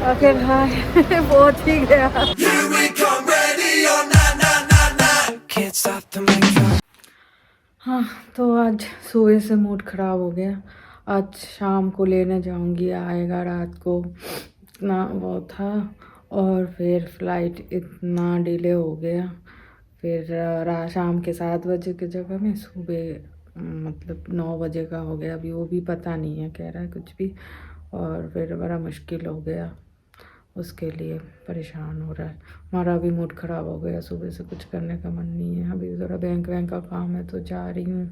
आखिर हाँ पहुंच ही गया। हाँ तो आज सुबह से मूड ख़राब हो गया। आज शाम को लेने जाऊंगी, आएगा रात को, इतना वो था। और फिर फ्लाइट इतना डिले हो गया। फिर शाम के 7 बजे की जगह में सुबह मतलब 9 बजे का हो गया। अभी वो भी पता नहीं है, कह रहा है कुछ भी। और फिर बड़ा मुश्किल हो गया, उसके लिए परेशान हो रहा है। हमारा भी मूड ख़राब हो गया, सुबह से कुछ करने का मन नहीं है। अभी ज़रा बैंक वैंक का काम है तो जा रही हूँ,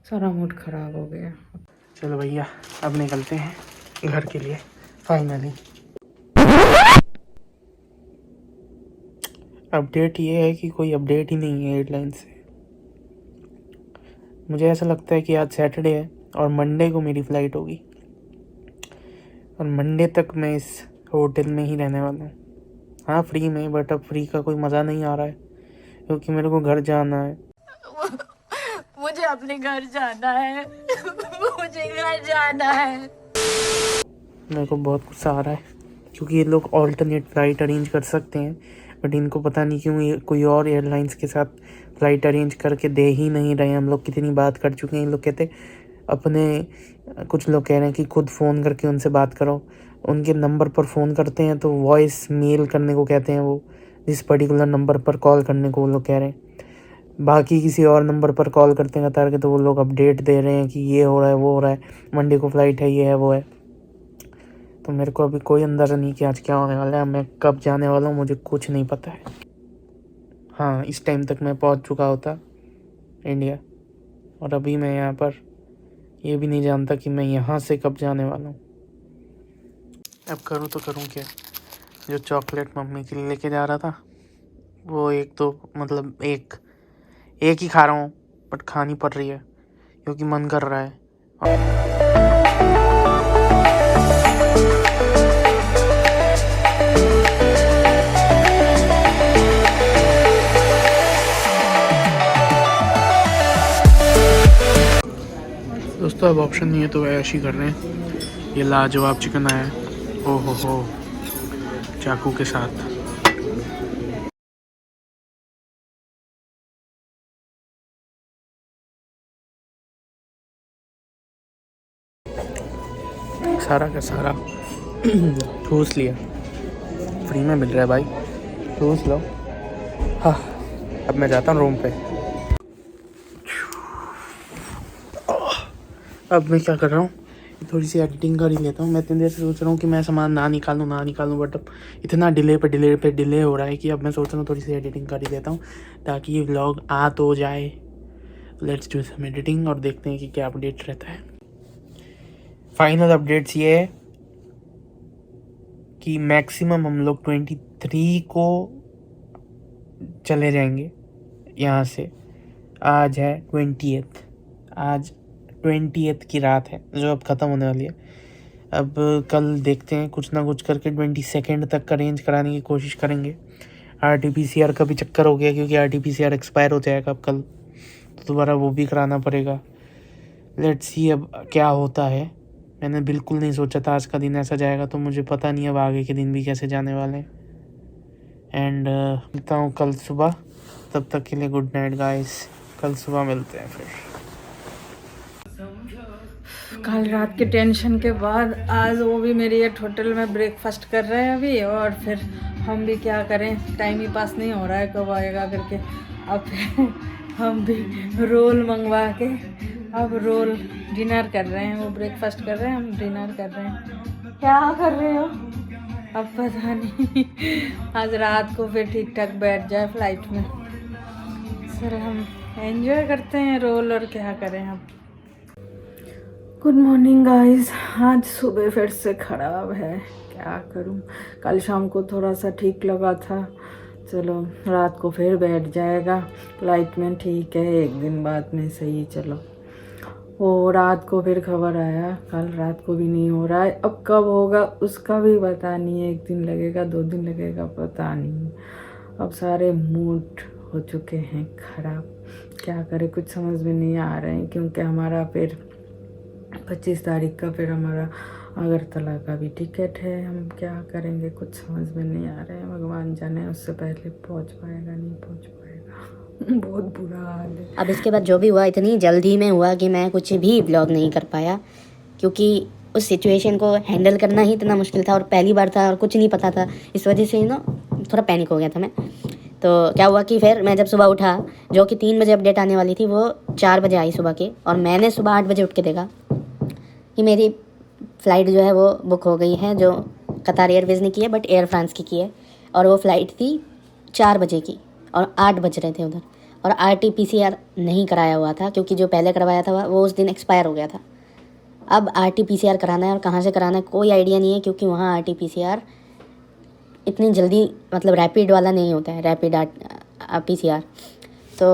सारा मूड ख़राब हो गया। चलो भैया अब निकलते हैं घर के लिए फाइनली। अपडेट ये है कि कोई अपडेट ही नहीं है एयरलाइन से। मुझे ऐसा लगता है कि आज सैटरडे है और मंडे को मेरी फ़्लाइट होगी, और मंडे तक मैं इस होटल में ही रहने वाला हूँ। हाँ फ्री में, बट अब फ्री का कोई मज़ा नहीं आ रहा है क्योंकि मेरे को घर जाना है। मुझे अपने घर जाना है। मुझे घर जाना है। मेरे को बहुत गुस्सा आ रहा है क्योंकि ये लोग ऑल्टरनेट फ़्लाइट अरेंज कर सकते हैं, बट इनको पता नहीं क्यों ये कोई और एयरलाइंस के साथ फ़्लाइट अरेंज करके दे ही नहीं रहे। हम लोग कितनी बात कर चुके हैं। ये लोग कहते अपने, कुछ लोग कह रहे हैं कि खुद फ़ोन करके उनसे बात करो। उनके नंबर पर फ़ोन करते हैं तो वॉइस मेल करने को कहते हैं वो, जिस पर्टिकुलर नंबर पर कॉल करने को वो लोग कह रहे हैं। बाकी किसी और नंबर पर कॉल करते हैं कतार के तो वो लोग अपडेट दे रहे हैं कि ये हो रहा है, वो हो रहा है, मंडे को फ़्लाइट है, ये है, वो है। तो मेरे को अभी कोई अंदाज़ा नहीं कि आज क्या होने वाला है, मैं कब जाने वाला हूँ, मुझे कुछ नहीं पता है। हाँ इस टाइम तक मैं पहुँच चुका होता इंडिया, और अभी मैं यहाँ पर ये भी नहीं जानता कि मैं यहाँ से कब जाने वाला हूँ। अब करूँ तो करूँ क्या। जो चॉकलेट मम्मी के लिए लेके जा रहा था वो एक तो मतलब एक ही खा रहा हूँ, बट खानी पड़ रही है क्योंकि मन कर रहा है। दोस्तों अब ऑप्शन नहीं है तो ऐश ही कर रहे हैं। ये लाजवाब चिकन आया है, ओ हो चाकू के साथ। सारा का सारा ठूस लिया, फ्री में मिल रहा है भाई, ठूस लो। हाँ अब मैं जाता हूँ रूम पे। अब मैं क्या कर रहा हूँ, थोड़ी सी एडिटिंग कर ही लेता हूँ। मैं इतनी देर से सोच रहा हूँ कि मैं सामान ना निकालूँ, बट अब इतना डिले हो रहा है कि अब मैं सोच रहा हूँ थोड़ी सी एडिटिंग कर ही लेता हूँ ताकि ये व्लॉग आ तो जाए। लेट्स डू सम एडिटिंग और देखते हैं कि क्या अपडेट रहता है। फाइनल अपडेट्स ये है कि मैक्सिमम हम लोग 23 को चले जाएंगे यहाँ से। आज है 20th, आज 20th की रात है जो अब ख़त्म होने वाली है। अब कल देखते हैं कुछ ना कुछ करके 22 तक अरेंज कराने की कोशिश करेंगे। RT-PCR का भी चक्कर हो गया क्योंकि RT-PCR एक्सपायर हो जाएगा अब कल, तो दोबारा वो भी कराना पड़ेगा। लेट्स सी अब क्या होता है। मैंने बिल्कुल नहीं सोचा था आज का दिन ऐसा जाएगा, तो मुझे पता नहीं अब आगे के दिन भी कैसे जाने वाले हैं। एंड मिलता हूँ कल सुबह, तब तक के लिए गुड नाइट गाइस, कल सुबह मिलते हैं फिर। कल रात के टेंशन के बाद आज वो भी मेरी एक होटल में ब्रेकफास्ट कर रहे हैं अभी, और फिर हम भी क्या करें, टाइम ही पास नहीं हो रहा है कब आएगा करके। अब फिर हम भी रोल मंगवा के अब रोल डिनर कर रहे हैं। वो ब्रेकफास्ट कर रहे हैं, हम डिनर कर रहे हैं। क्या कर रहे हो अब पता नहीं। आज रात को फिर ठीक ठाक बैठ जाए फ्लाइट में। सर हम एंजॉय करते हैं रोल, और क्या करें अब। Good morning guys. आज सुबह फिर से ख़राब है, क्या करूं। कल शाम को थोड़ा सा ठीक लगा था, चलो रात को फिर बैठ जाएगा फ्लाइट में, ठीक है एक दिन बाद में सही। चलो वो रात को फिर खबर आया, कल रात को भी नहीं हो रहा है। अब कब होगा उसका भी पता नहीं है, 1 दिन लगेगा 2 दिन लगेगा पता नहीं। अब सारे मूड हो चुके हैं ख़राब, क्या करें कुछ समझ में नहीं आ रहे हैं। क्योंकि हमारा फिर 25 तारीख का फिर हमारा अगरतला का भी टिकट है। हम क्या करेंगे कुछ समझ में नहीं आ रहा है। भगवान जाने उससे पहले पहुंच पाएगा नहीं पहुंच पाएगा। बहुत बुरा हाल है। अब इसके बाद जो भी हुआ इतनी जल्दी में हुआ कि मैं कुछ भी ब्लॉग नहीं कर पाया, क्योंकि उस सिचुएशन को हैंडल करना ही इतना मुश्किल था और पहली बार था और कुछ नहीं पता था। इस वजह से थोड़ा पैनिक हो गया था मैं। तो क्या हुआ कि फिर मैं जब सुबह उठा, जो कि 3 बजे अपडेट आने वाली थी, वो 4 बजे आई सुबह की, और मैंने सुबह 8 बजे उठ के देखा कि मेरी फ़्लाइट जो है वो बुक हो गई है, जो कतार एयरवेज़ ने की है बट एयर फ्रांस की है। और वो फ़्लाइट थी 4 बजे की और 8 बज रहे थे उधर। और RT-PCR नहीं कराया हुआ था, क्योंकि जो पहले करवाया था वो उस दिन एक्सपायर हो गया था। अब RT-PCR कराना है और कहाँ से कराना है कोई आइडिया नहीं है, क्योंकि वहाँ RT-PCR इतनी जल्दी मतलब रैपिड वाला नहीं होता है, रैपिड PCR। तो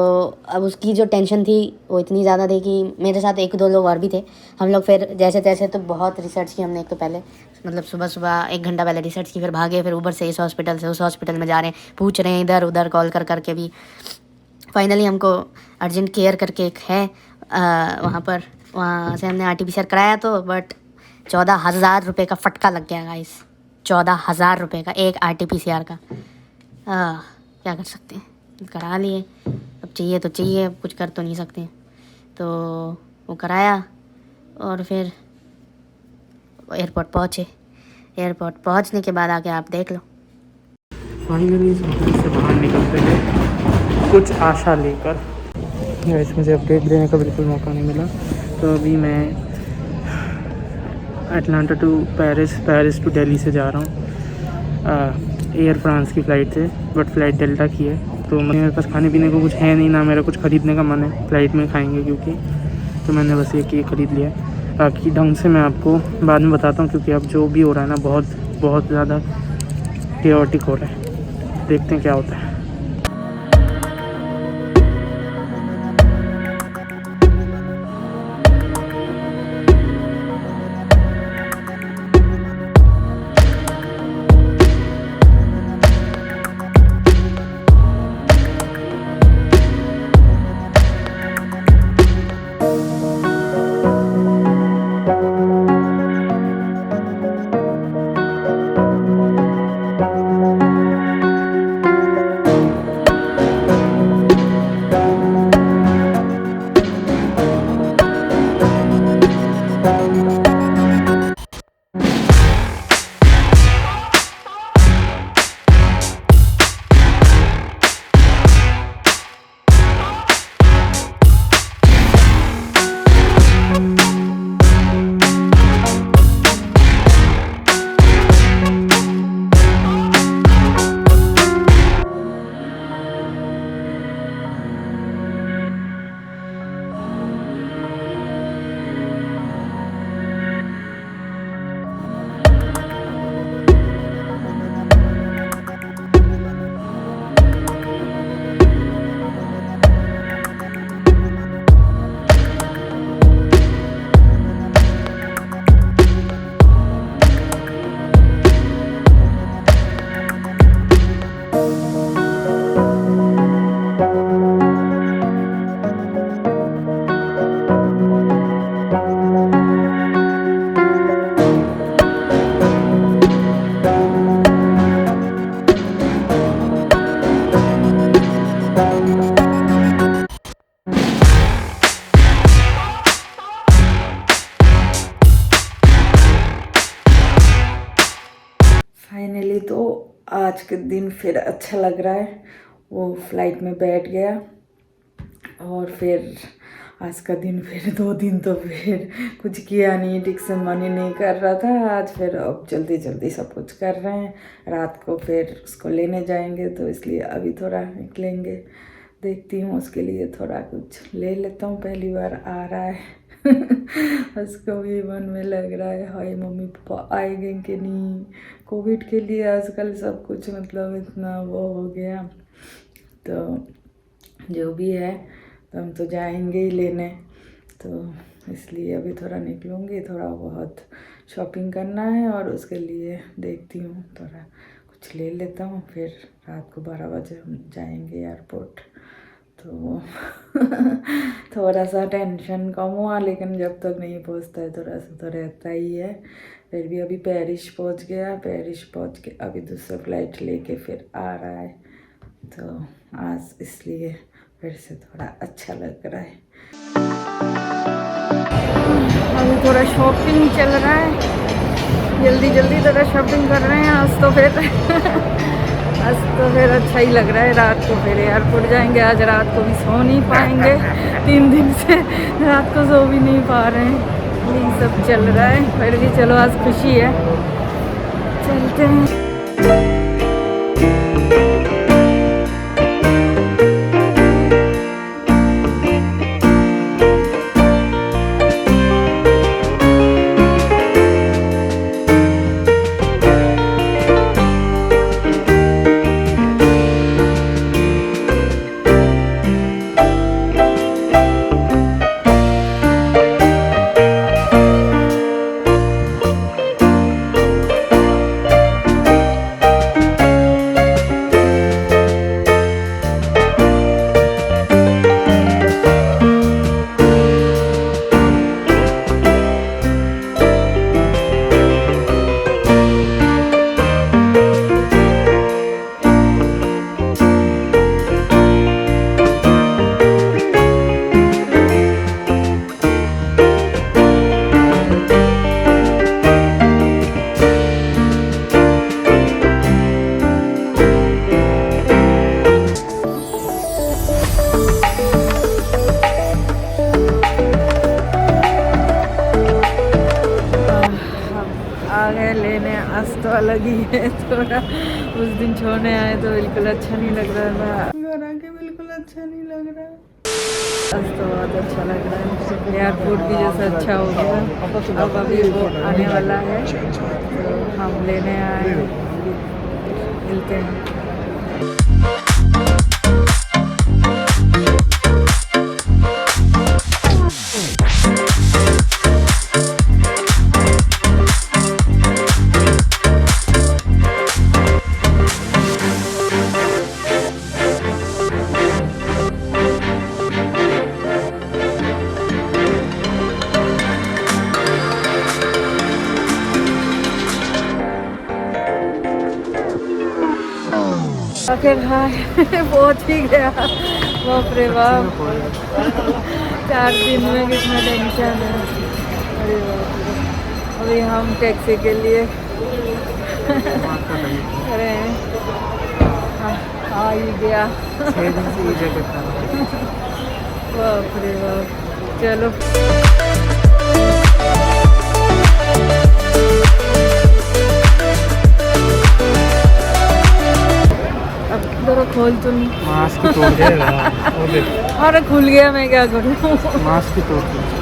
अब उसकी जो टेंशन थी वो इतनी ज़्यादा थी कि मेरे साथ 1-2 लोग और भी थे। हम लोग फिर जैसे तैसे तो बहुत रिसर्च की हमने। एक तो पहले मतलब सुबह 1 घंटा पहले रिसर्च की, फिर भागे, फिर ऊबर से इस हॉस्पिटल से उस हॉस्पिटल में जा रहे हैं, पूछ रहे हैं इधर उधर कॉल कर करके भी। फाइनली हमको अर्जेंट केयर करके एक है वहाँ से हमने RT-PCR कराया। तो बट 14,000 रुपये का फटका लग गया गाइस। 14,000 रुपये का एक RT-PCR का। क्या कर सकते हैं, करा लिए, अब चाहिए तो चाहिए, अब कुछ कर तो नहीं सकते। तो वो कराया और फिर एयरपोर्ट पहुँचे। एयरपोर्ट पहुँचने के बाद आके आप देख लो। फाइनली इस ऑफिस से बाहर निकलते हैं कुछ आशा लेकर। वैसे मुझे अपडेट देने का बिल्कुल मौका नहीं मिला। तो अभी मैं Atlanta to Paris to Delhi से जा रहा हूँ एयर फ्रांस की फ़्लाइट से, बट फ़्लाइट डेल्टा की है। तो मेरे पास खाने पीने को कुछ है नहीं, ना मेरा कुछ ख़रीदने का मन है, फ़्लाइट में खाएंगे क्योंकि। तो मैंने बस एक ये ख़रीद लिया। बाकी ढंग से मैं आपको बाद में बताता हूँ, क्योंकि अब जो भी हो रहा है ना बहुत ज़्यादा केओटिक हो रहा है। देखते हैं क्या होता है। फाइनली तो आज के दिन फिर अच्छा लग रहा है। वो फ्लाइट में बैठ गया और फिर आज का दिन फिर 2 दिन तो फिर कुछ किया नहीं, ठीक से मन ही नहीं कर रहा था। आज फिर अब जल्दी सब कुछ कर रहे हैं। रात को फिर उसको लेने जाएंगे, तो इसलिए अभी थोड़ा निकलेंगे। देखती हूँ, उसके लिए थोड़ा कुछ ले लेता हूँ, पहली बार आ रहा है। उसको भी मन में लग रहा है हाय मम्मी पापा आएंगे कि नहीं। कोविड के लिए आजकल सब कुछ मतलब इतना वो हो गया। तो जो भी है, तो हम तो जाएंगे ही लेने। तो इसलिए अभी थोड़ा निकलूँगी, थोड़ा बहुत शॉपिंग करना है और उसके लिए देखती हूँ थोड़ा कुछ ले लेता हूँ। फिर रात को 12 बजे हम जाएंगे एयरपोर्ट। तो थोड़ा सा टेंशन कम हुआ, लेकिन जब तक नहीं पहुँचता है थोड़ा सा तो रहता ही है। फिर भी अभी पेरिस पहुंच गया, पेरिस पहुंच के अभी दूसरा फ्लाइट लेके फिर आ रहा है, तो आज इसलिए फिर से थोड़ा अच्छा लग रहा है। अभी थोड़ा शॉपिंग चल रहा है, जल्दी जल्दी थोड़ा शॉपिंग कर रहे हैं आज तो फिर अच्छा ही लग रहा है। रात को फिर एयरपोर्ट जाएंगे, आज रात को भी सो नहीं पाएंगे, 3 दिन से रात को सो भी नहीं पा रहे हैं, यही सब चल रहा है। फिर भी चलो आज खुशी है, चलते हैं। आ गए लेने, आज तो अलग ही है थोड़ा। उस दिन छोड़ने आए तो बिल्कुल अच्छा नहीं लग रहा था, घर आके बिल्कुल अच्छा नहीं लग रहा है। आज तो बहुत अच्छा लग रहा है, एयरपोर्ट भी जैसा अच्छा हो गया। अब अभी वो आने वाला है तो हम लेने आए, मिलते हैं। आखिर हाँ पहुँच ही गया, बाप रे बाप। 4 दिन में कितना टेंशन है, अरे बाप रे। अभी हम टैक्सी के लिए अरे आ ही गया। 6 दिन से ये जगह था। बाप रे बाप, चलो। जरा खोल तो नहीं, मास्क तोड़ देगा। अरे खुल गया, मैं क्या करूँ। मास्क तोड़ दे।